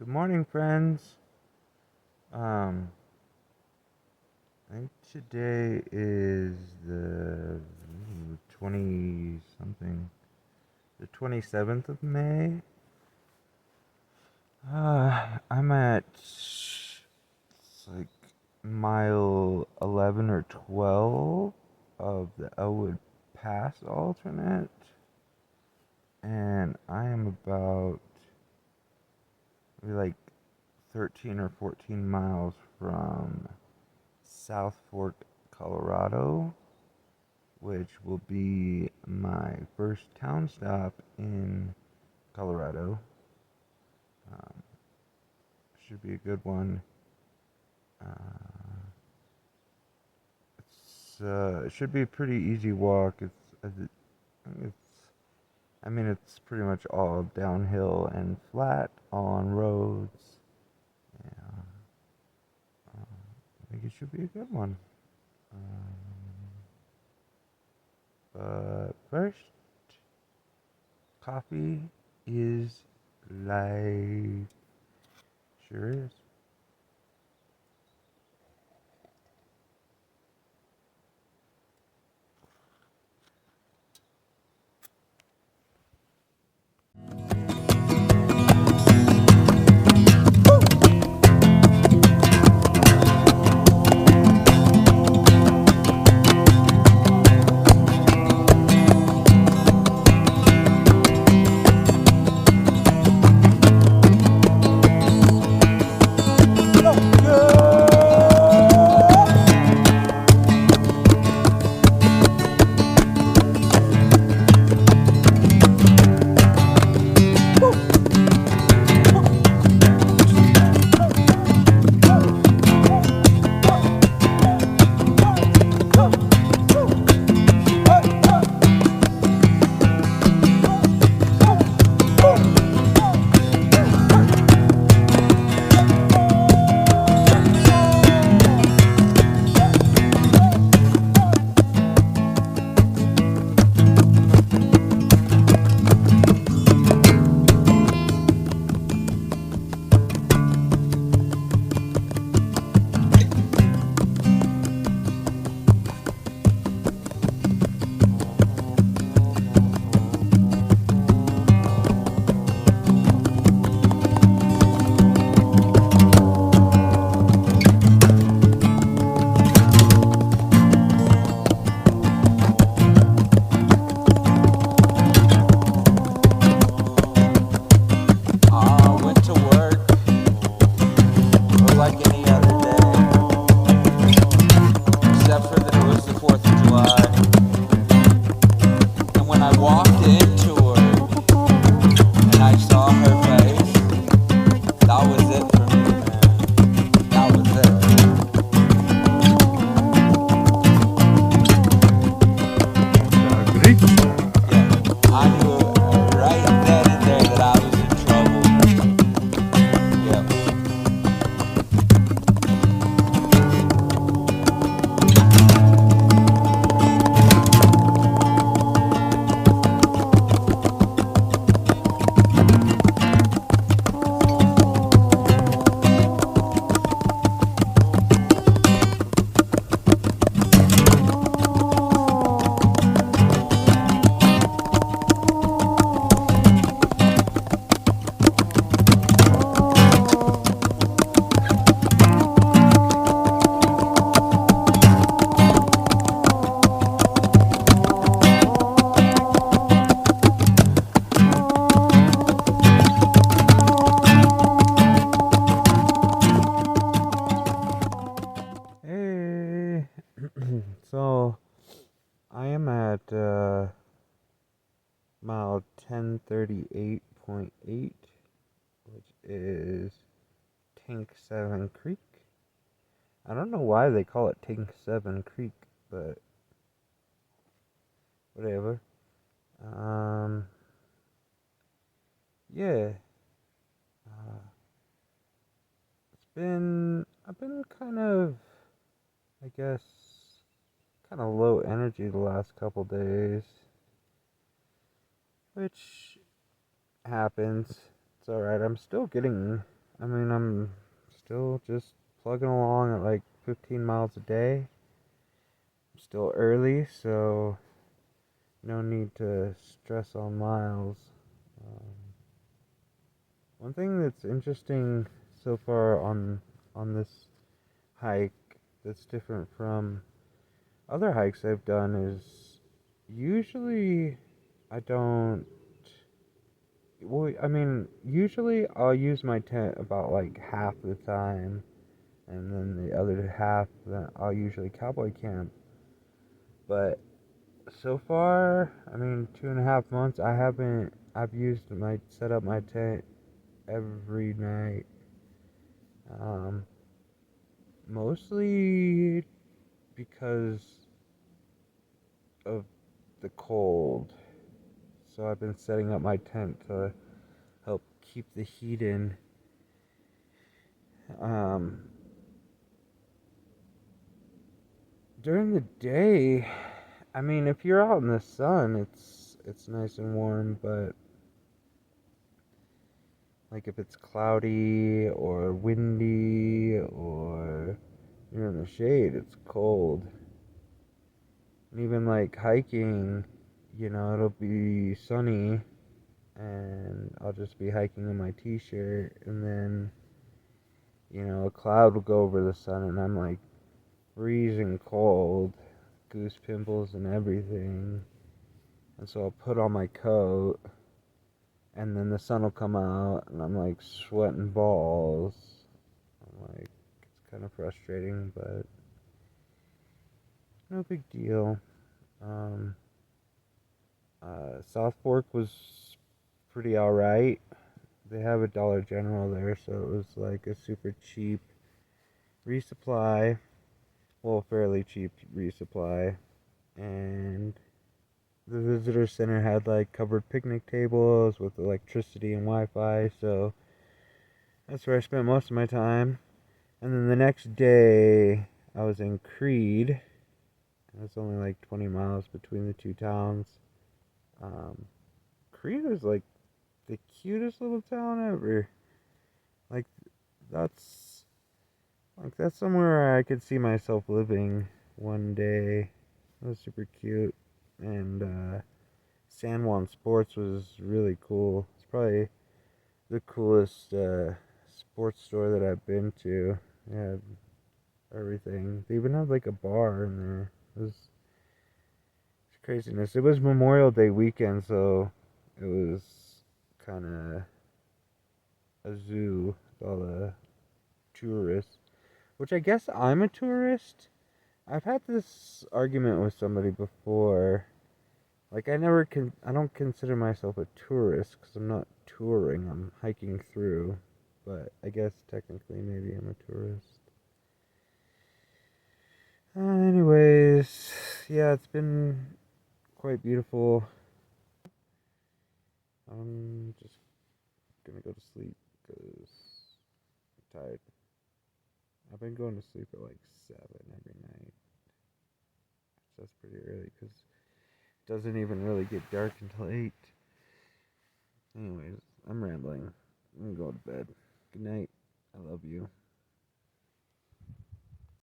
Good morning, friends. Um, I think today is the 20 something, the 27th of May. I'm at it's like mile 11 or 12 of the Elwood Pass alternate, and I am about like 13 or 14 miles from South Fork, Colorado, which will be my first town stop in Colorado. Um, should be a good one. Uh, it should be a pretty easy walk. It's I mean it's pretty much all downhill and flat, all on roads. Yeah, I think it should be a good one. But first, coffee is life. Sure is. Went to work like any other day, except for that it was the 4th of July. And when I walked into work and I saw her face, that was it for me, man. That was it. Yeah, I knew right then and there that I was in trouble. Yeah. Hey, so I am at mile 1038.8, which is Tank 7 Creek. I don't know why they call it Tank 7 Creek, but whatever. Um, yeah, uh, I've been kind of, I guess, kind of low energy the last couple days, which happens. It's alright. I mean, I'm still just plugging along at like 15 miles a day. I'm still early, so no need to stress on miles. Um, One thing that's interesting so far on this hike that's different from other hikes I've done is usually I don't. Well, I mean, usually I'll use my tent about like half the time, and then the other half that I'll usually cowboy camp. But so far, I mean, 2.5 months, I haven't. I've used my set up my tent every night. Um, Mostly because of the cold. So I've been setting up my tent to help keep the heat in. Um, During the day, I mean, if you're out in the sun, it's nice and warm, but like if it's cloudy or windy or you're in the shade, it's cold. And even like hiking, it'll be sunny and I'll just be hiking in my t-shirt and then, a cloud will go over the sun and I'm like freezing cold, goose pimples and everything. And so I'll put on my coat and then the sun will come out and I'm like sweating balls. I'm like, it's kind of frustrating, but no big deal. Um, South Fork was pretty alright. They have a Dollar General there, so it was like a super cheap resupply. Well, fairly cheap resupply. And the visitor center had like covered picnic tables with electricity and Wi-Fi, so that's where I spent most of my time. And then the next day, I was in Creed. It's only like 20 miles between the two towns. Um, Creed is like the cutest little town ever. Like that's that's somewhere I could see myself living one day. It was super cute, and San Juan Sports was really cool. It's probably the coolest sports store that I've been to. They had everything. They even had like a bar in there. It's craziness. It was Memorial Day weekend, so it was kind of a zoo with all the tourists. Which I guess I'm a tourist. I've had this argument with somebody before. Like I don't consider myself a tourist because I'm not touring. I'm hiking through. But I guess technically maybe I'm a tourist. Anyways, yeah, it's been quite beautiful. I'm just gonna go to sleep because I'm tired. I've been going to sleep at like 7 every night. So that's pretty early because it doesn't even really get dark until 8. Anyways, I'm rambling. I'm gonna go to bed. Good night. I love you.